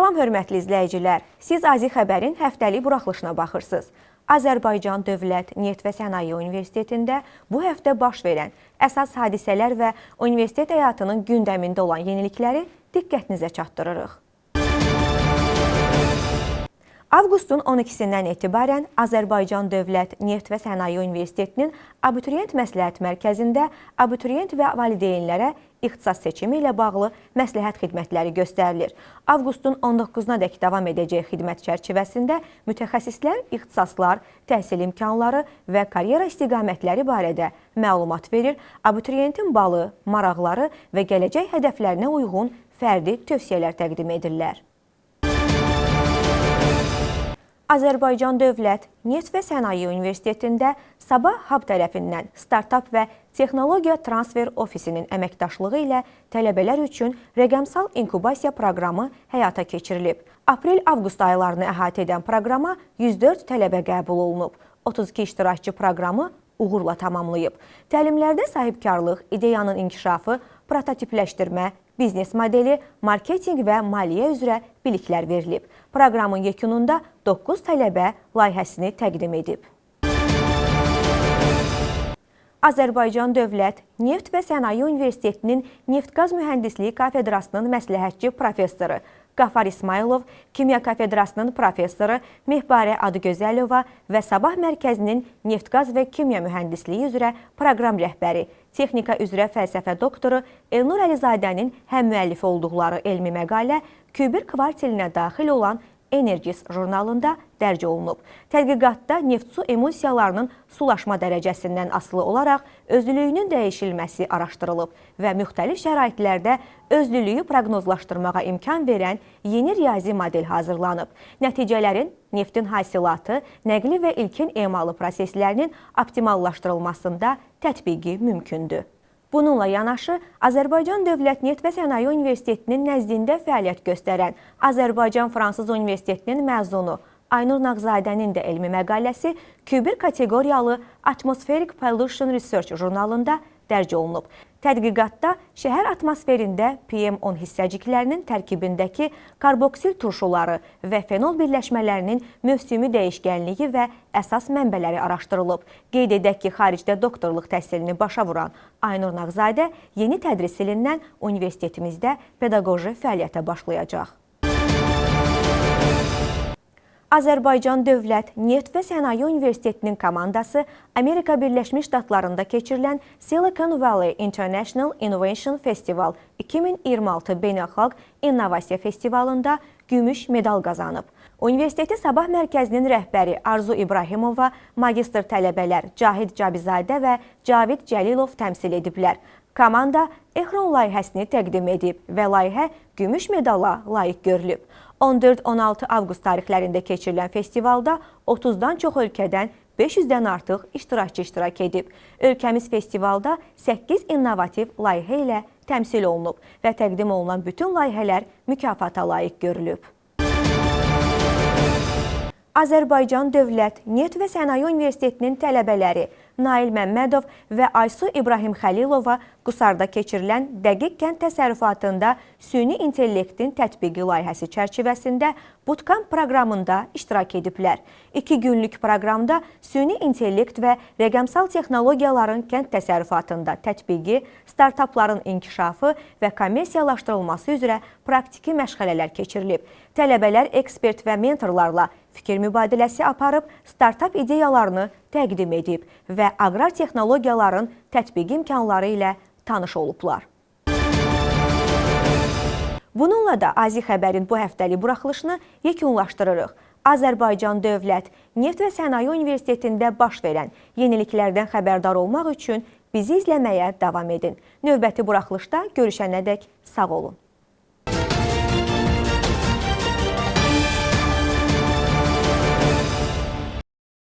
Salam hörmətli izləyicilər, siz Azi Xəbərin həftəlik buraxılışına baxırsınız. Azərbaycan Dövlət Neft və Sənaye Universitetində bu həftə baş verən əsas hadisələr və universitet həyatının gündəmində olan yenilikləri diqqətinizə çatdırırıq. Avqustun 12-dən etibarən Azərbaycan Dövlət Neft və Sənaye Universitetinin Abituriyent Məsləhət Mərkəzində abituriyent və valideynlərə ixtisas seçimi ilə bağlı məsləhət xidmətləri göstərilir. Avqustun 19-nadək davam edəcək xidmət çərçivəsində mütəxəssislər ixtisaslar, təhsil imkanları və karyera istiqamətləri barədə məlumat verir, abituriyentin balı, maraqları və gələcək hədəflərinə uyğun fərdi tövsiyələr təqdim edirlər. Azərbaycan Dövlət Neft və Sənaye Universitetində Sabah Hub tərəfindən Startup və Texnologiya Transfer Ofisinin əməkdaşlığı ilə tələbələr üçün rəqəmsal inkubasiya proqramı həyata keçirilib. Aprel-avqust aylarını əhatə edən proqrama 104 tələbə qəbul olunub. 32 iştirakçı proqramı uğurla tamamlayıb. Təlimlərdə sahibkarlıq, ideyanın inkişafı, prototipləşdirmə, biznes modeli, marketinq və maliyyə üzrə biliklər verilib. Proqramın yekununda 9 tələbə layihəsini təqdim edib. Azərbaycan Dövlət Neft və Sənaye Universitetinin Neft-Qaz Mühəndisliyi Kafedrasının məsləhətçi professoru Qafar İsmailov, Kimya Kafedrasının professoru Mehbarə Adıgözəlova və Sabah Mərkəzinin Neft-Qaz və Kimya Mühəndisliyi üzrə proqram rəhbəri, Texnika üzrə fəlsəfə doktoru Elnur Əlizadənin həm müəllifi olduqları elmi məqalə Kübir kvartilinə daxil olan Energis jurnalında dərc olunub. Tədqiqatda neft-su emulsiyalarının sulaşma dərəcəsindən asılı olaraq özlülüyünün dəyişilməsi araşdırılıb və müxtəlif şəraitlərdə özlülüyü proqnozlaşdırmağa imkan verən yeni riyazi model hazırlanıb. Nəticələrin neftin hasilatı, nəqli və ilkin emalı proseslərinin optimallaşdırılmasında tətbiqi mümkündür. Bununla yanaşı, Azərbaycan Dövlət Neft və Sənaye Universitetinin nəzdində fəaliyyət göstərən Azərbaycan Fransız Universitetinin məzunu Aynur Nağzadənin də elmi məqaləsi Kübir kateqoriyalı Atmospheric Pollution Research jurnalında dərc olunub. Tədqiqatda şəhər atmosferində PM10 hissəciklərinin tərkibindəki karboksil turşuları və fenol birləşmələrinin mövsümi dəyişkənliyi və əsas mənbələri araşdırılıb. Qeyd edək ki, xaricdə doktorluq təhsilini başa vuran Aynur Nağzadə yeni tədris ilindən universitetimizdə pedaqoji fəaliyyətə başlayacaq. Azərbaycan Dövlət Neft və Sənaye Universitetinin komandası Amerika Birləşmiş Ştatlarında keçirilən Silicon Valley International Innovation Festival 2026 Beynəlxalq İnnovasiya Festivalında gümüş medal qazanıb. Universiteti Sabah Mərkəzinin rəhbəri Arzu İbrahimova, magistr tələbələr Cahid Cabizadə və Cavid Cəlilov təmsil ediblər. Komanda Ehron layihəsini təqdim edib və layihə gümüş medala layiq görülüb. 14-16 avqust tarixlərində keçirilən festivalda 30-dan çox ölkədən 500-dən artıq iştirakçı iştirak edib. Ölkəmiz festivalda 8 innovativ layihə ilə təmsil olunub və təqdim olunan bütün layihələr mükafata layiq görülüb. Azərbaycan Dövlət Neft və Sənaye Universitetinin tələbələri Nail Məmmədov və Aysu İbrahim Xəlilova Qusarda keçirilən Dəqiq Kənd Təsərrüfatında Süni İntellektin tətbiqi layihəsi çərçivəsində Bootcamp proqramında iştirak ediblər. 2 günlük proqramda süni intellekt və rəqəmsal texnologiyaların kənd təsərrüfatında tətbiqi, startapların inkişafı və kommersiyalaşdırılması üzrə praktiki məşğələlər keçirilib. Tələbələr ekspert və mentorlarla fikir mübadiləsi aparıb, startap ideyalarını təqdim edib və aqrar texnologiyaların tətbiq imkanları ilə tanış olublar. Bununla da Azi Xəbərin bu həftəlik buraxılışını yekunlaşdırırıq. Azərbaycan Dövlət Neft və Sənaye Universitetində baş verən yeniliklərdən xəbərdar olmaq üçün bizi izləməyə davam edin. Növbəti buraxılışda görüşənədək sağ olun.